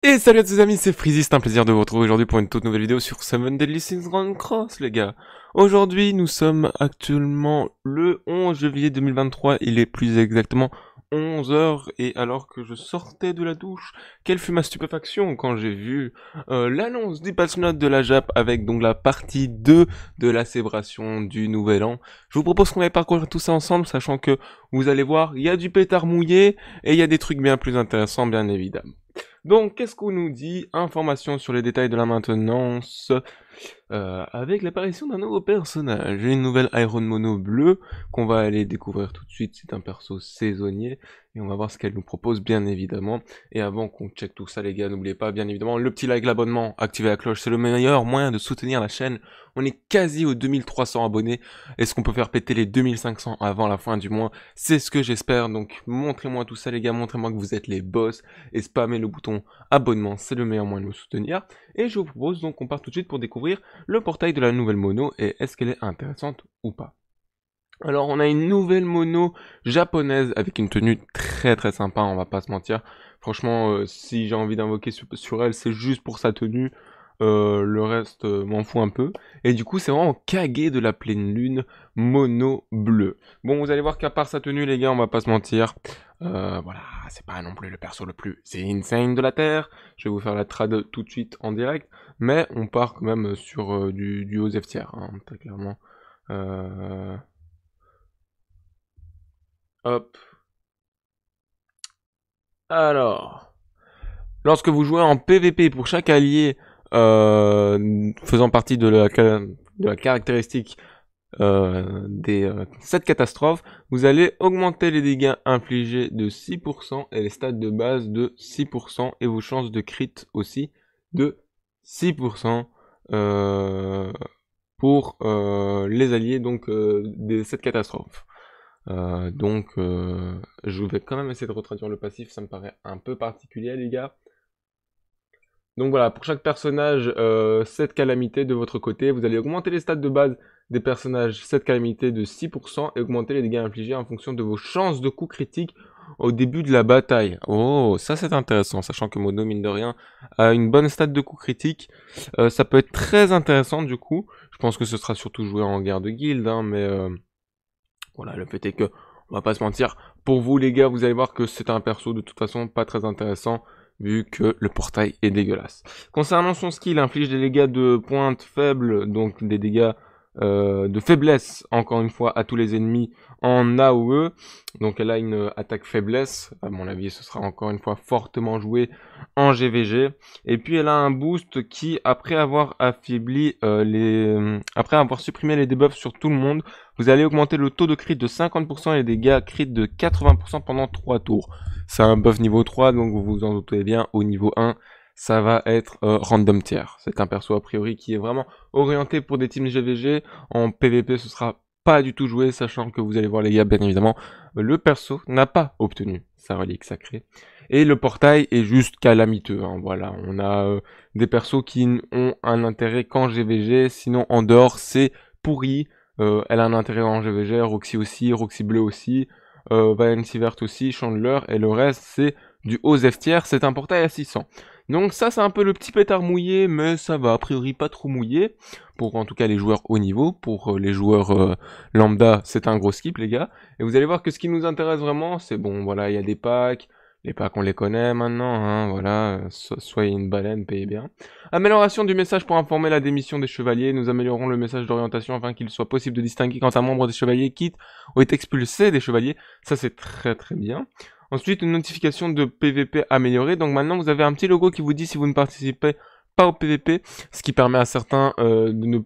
Et salut à tous les amis, c'est Freezy, c'est un plaisir de vous retrouver aujourd'hui pour une toute nouvelle vidéo sur Seven Deadly Sins Grand Cross les gars. Aujourd'hui nous sommes actuellement le 11 juillet 2023, il est plus exactement 11 heures et alors que je sortais de la douche, quelle fut ma stupéfaction quand j'ai vu l'annonce du patch note de la Jap avec donc la partie 2 de la célébration du nouvel an. Je vous propose qu'on aille parcourir tout ça ensemble, sachant que vous allez voir, il y a du pétard mouillé et il y a des trucs bien plus intéressants bien évidemment. Donc, qu'est-ce qu'on nous dit? Information sur les détails de la maintenance. Avec l'apparition d'un nouveau personnage, une nouvelle Iron Mono bleue qu'on va aller découvrir tout de suite. C'est un perso saisonnier et on va voir ce qu'elle nous propose bien évidemment. Et avant qu'on check tout ça les gars, n'oubliez pas bien évidemment le petit like, l'abonnement, activez la cloche, c'est le meilleur moyen de soutenir la chaîne. On est quasi aux 2300 abonnés. Est-ce qu'on peut faire péter les 2500 avant la fin du mois? C'est ce que j'espère. Donc montrez-moi tout ça les gars, montrez-moi que vous êtes les boss et spammez le bouton abonnement, c'est le meilleur moyen de nous soutenir. Et je vous propose donc qu'on parte tout de suite pour découvrir le portail de la nouvelle mono et est-ce qu'elle est intéressante ou pas. Alors on a une nouvelle mono japonaise avec une tenue très très sympa, on va pas se mentir. Franchement, si j'ai envie d'invoquer sur elle, c'est juste pour sa tenue. Le reste m'en fout un peu. Et du coup, c'est vraiment Kage de la pleine lune mono bleu. Bon, vous allez voir qu'à part sa tenue, les gars, on va pas se mentir. Voilà, c'est pas non plus le perso le plus insane de la Terre. Je vais vous faire la trad tout de suite en direct. Mais on part quand même sur du haut F tier, hein, très clairement. Euh... Hop. Alors, lorsque vous jouez en PVP pour chaque allié faisant partie de la caractéristique des 7 catastrophes, vous allez augmenter les dégâts infligés de 6% et les stats de base de 6% et vos chances de crit aussi de 6% pour les alliés donc des 7 catastrophes. Je vais quand même essayer de retraduire le passif, ça me paraît un peu particulier les gars. Donc voilà, pour chaque personnage, 7 calamités de votre côté, vous allez augmenter les stats de base des personnages 7 calamités de 6% et augmenter les dégâts infligés en fonction de vos chances de coup critique au début de la bataille. Oh, ça c'est intéressant, sachant que Mono, mine de rien, a une bonne stat de coup critique. Ça peut être très intéressant du coup. Je pense que ce sera surtout joué en guerre de guilde, hein, mais voilà, le fait est que, on va pas se mentir, pour vous les gars, vous allez voir que c'est un perso de toute façon pas très intéressant, vu que le portail est dégueulasse. Concernant son skill, il inflige des dégâts de pointe faible, donc des dégâts de faiblesse, encore une fois, à tous les ennemis en AOE. Donc elle a une attaque faiblesse, à mon avis ce sera encore une fois fortement joué en GVG. Et puis elle a un boost qui, après avoir affaibli après avoir supprimé les debuffs sur tout le monde, vous allez augmenter le taux de crit de 50% et les dégâts crit de 80% pendant 3 tours. C'est un buff niveau 3, donc vous vous en doutez bien, au niveau 1, ça va être random tier. C'est un perso a priori qui est vraiment orienté pour des teams GVG. En PVP, ce sera pas du tout joué, sachant que vous allez voir les gars, bien évidemment, le perso n'a pas obtenu sa relique sacrée. Et le portail est juste calamiteux, hein, voilà. On a des persos qui ont un intérêt qu'en GVG, sinon en dehors, c'est pourri. Elle a un intérêt en GVG, Roxy aussi, Roxy Bleu aussi, Valency Verte aussi, Chandler, et le reste, c'est du haut F tier, c'est un portail à 600. Donc ça, c'est un peu le petit pétard mouillé, mais ça va a priori pas trop mouillé, pour en tout cas les joueurs haut niveau. Pour les joueurs lambda, c'est un gros skip les gars. Et vous allez voir que ce qui nous intéresse vraiment, c'est bon, voilà, il y a des packs, les packs on les connaît maintenant, hein, voilà, soyez une baleine, payez bien. Amélioration du message pour informer la démission des chevaliers, nous améliorons le message d'orientation afin qu'il soit possible de distinguer quand un membre des chevaliers quitte ou est expulsé des chevaliers, ça c'est très très bien. Ensuite, une notification de PVP améliorée. Donc maintenant, vous avez un petit logo qui vous dit si vous ne participez pas au PVP, ce qui permet à certains de ne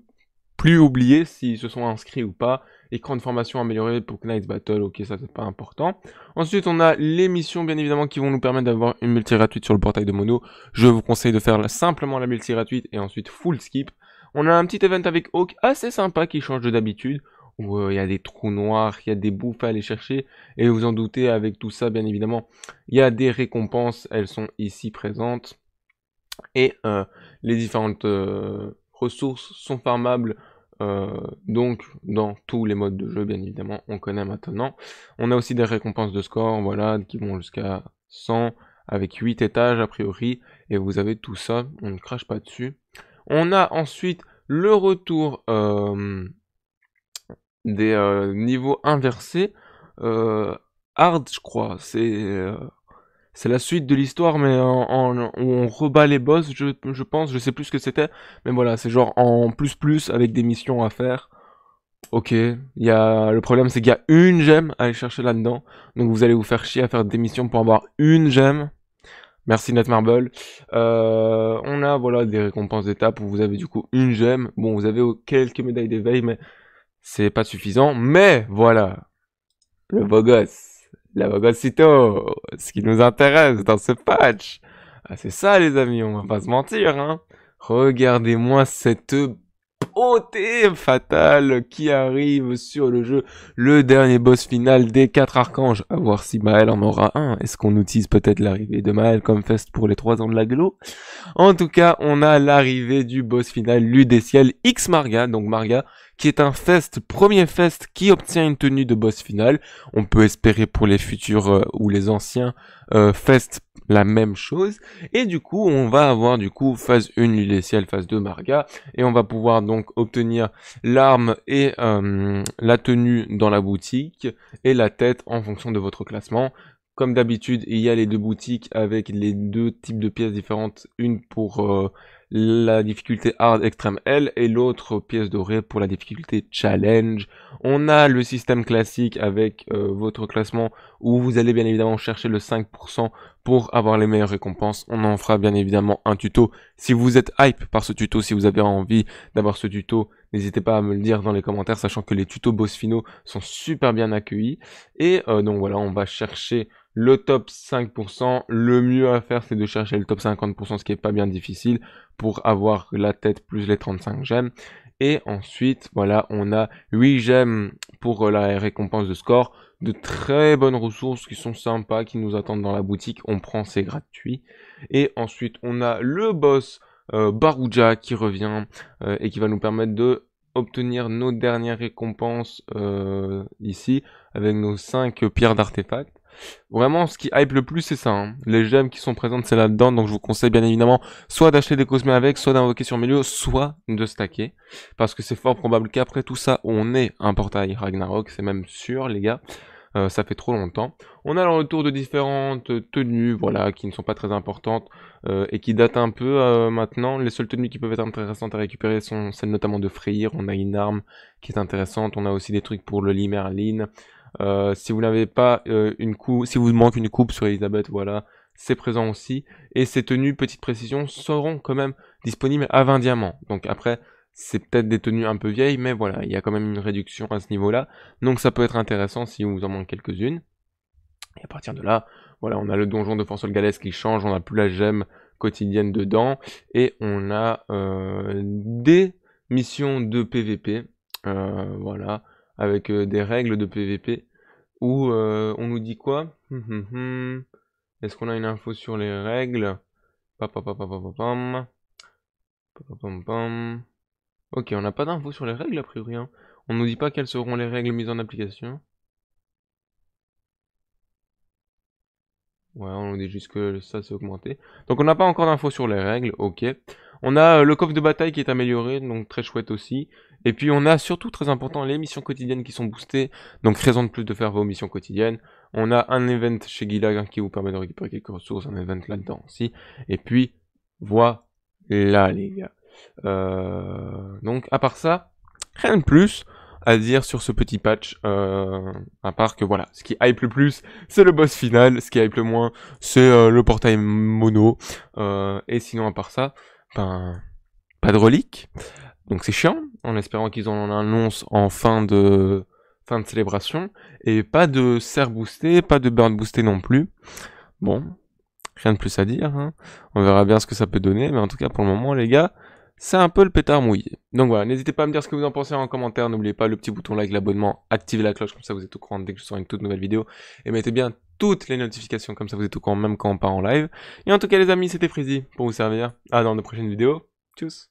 plus oublier s'ils se sont inscrits ou pas. Écran de formation amélioré pour Knight's Battle, ok, ça c'est pas important. Ensuite, on a les missions, bien évidemment, qui vont nous permettre d'avoir une multi gratuite sur le portail de Mono. Je vous conseille de faire simplement la multi gratuite et ensuite full skip. On a un petit event avec Hawk assez sympa qui change de d'habitude, où il y a des trous noirs, il y a des bouffes à aller chercher, et vous en doutez, avec tout ça, bien évidemment, il y a des récompenses, elles sont ici présentes, et les différentes ressources sont farmables, donc dans tous les modes de jeu, bien évidemment, on connaît maintenant. On a aussi des récompenses de score, voilà, qui vont jusqu'à 100, avec 8 étages a priori, Et vous avez tout ça, on ne crache pas dessus. On a ensuite le retour des niveaux inversés. Hard, je crois, c'est la suite de l'histoire, mais où on rebat les boss, je pense, je sais plus ce que c'était. Mais voilà, c'est genre en plus avec des missions à faire. Ok, le problème c'est qu'il y a une gemme à aller chercher là-dedans. Donc vous allez vous faire chier à faire des missions pour avoir une gemme. Merci Netmarble. On a voilà des récompenses d'étape où vous avez du coup une gemme. Bon, vous avez quelques médailles d'éveil, mais c'est pas suffisant. Mais voilà, le beau gosse, la beau gossito, ce qui nous intéresse dans ce patch. Ah, c'est ça les amis, on va pas se mentir, hein. Regardez-moi cette beauté fatale qui arrive sur le jeu. Le dernier boss final des 4 archanges. À voir si Maël en aura un. Est-ce qu'on utilise peut-être l'arrivée de Maël comme fest pour les 3 ans de la Glo? En tout cas, on a l'arrivée du boss final Ludeciel X Marga. Donc Marga, qui est un fest, premier fest qui obtient une tenue de boss final. On peut espérer pour les futurs ou les anciens fest la même chose. Et du coup, on va avoir du coup phase 1 Ludeciel, phase 2 Marga. Et on va pouvoir donc obtenir l'arme et la tenue dans la boutique et la tête en fonction de votre classement. Comme d'habitude, il y a les deux boutiques avec les deux types de pièces différentes, une pour la difficulté Hard Extreme L et l'autre pièce dorée pour la difficulté Challenge. On a le système classique avec votre classement où vous allez bien évidemment chercher le 5% pour avoir les meilleures récompenses. On en fera bien évidemment un tuto. Si vous êtes hype par ce tuto, si vous avez envie d'avoir ce tuto, n'hésitez pas à me le dire dans les commentaires, sachant que les tutos boss finaux sont super bien accueillis. Et donc voilà, on va chercher le top 5%, le mieux à faire c'est de chercher le top 50%, ce qui est pas bien difficile, pour avoir la tête plus les 35 gemmes. Et ensuite, voilà, on a 8 gemmes pour la récompense de score, de très bonnes ressources qui sont sympas, qui nous attendent dans la boutique, on prend, c'est gratuit. Et ensuite, on a le boss Barouja qui revient et qui va nous permettre de obtenir nos dernières récompenses ici, avec nos 5 pierres d'artefacts. Vraiment, ce qui hype le plus, c'est ça. Hein. Les gemmes qui sont présentes, c'est là-dedans. Donc, je vous conseille bien évidemment soit d'acheter des cosmés avec, soit d'invoquer sur milieu, soit de stacker. Parce que c'est fort probable qu'après tout ça, on ait un portail Ragnarok. C'est même sûr, les gars. Ça fait trop longtemps. On a le retour de différentes tenues, voilà, qui ne sont pas très importantes et qui datent un peu maintenant. Les seules tenues qui peuvent être intéressantes à récupérer sont celles notamment de Freyr. On a une arme qui est intéressante. On a aussi des trucs pour le lit Merlin. Si vous n'avez pas une coupe, si vous manque une coupe sur Elisabeth, voilà, c'est présent aussi. Et ces tenues, petite précision, seront quand même disponibles à 20 diamants. Donc après, c'est peut-être des tenues un peu vieilles, mais voilà, il y a quand même une réduction à ce niveau-là. Donc ça peut être intéressant si vous en manque quelques-unes. Et à partir de là, voilà, on a le donjon de Forsol Galès qui change, on n'a plus la gemme quotidienne dedans. Et on a des missions de PVP, voilà, avec des règles de PVP, où on nous dit quoi? Est-ce qu'on a une info sur les règles? Ok, on n'a pas d'infos sur les règles a priori. Hein. On nous dit pas quelles seront les règles mises en application. Ouais, on nous dit juste que ça s'est augmenté. Donc on n'a pas encore d'infos sur les règles, ok. On a le coffre de bataille qui est amélioré, donc très chouette aussi. Et puis on a surtout, très important, les missions quotidiennes qui sont boostées. Donc raison de plus de faire vos missions quotidiennes. On a un event chez Guilag qui vous permet de récupérer quelques ressources, un event là-dedans aussi. Et puis, voilà les gars. Donc à part ça, rien de plus à dire sur ce petit patch, à part que voilà, ce qui hype le plus, c'est le boss final, ce qui hype le moins, c'est le portail mono, et sinon à part ça, ben, pas de reliques, donc c'est chiant, en espérant qu'ils en annoncent en fin de célébration, et pas de serre boosté, pas de burn boosté non plus, bon, rien de plus à dire, hein. On verra bien ce que ça peut donner, mais en tout cas pour le moment les gars, c'est un peu le pétard mouillé. Donc voilà, n'hésitez pas à me dire ce que vous en pensez en commentaire. N'oubliez pas le petit bouton like, l'abonnement, activez la cloche, comme ça vous êtes au courant dès que je sors une toute nouvelle vidéo. Et mettez bien toutes les notifications, comme ça vous êtes au courant même quand on part en live. Et en tout cas les amis, c'était Freezy pour vous servir. À dans de prochaines vidéos. Tchuss.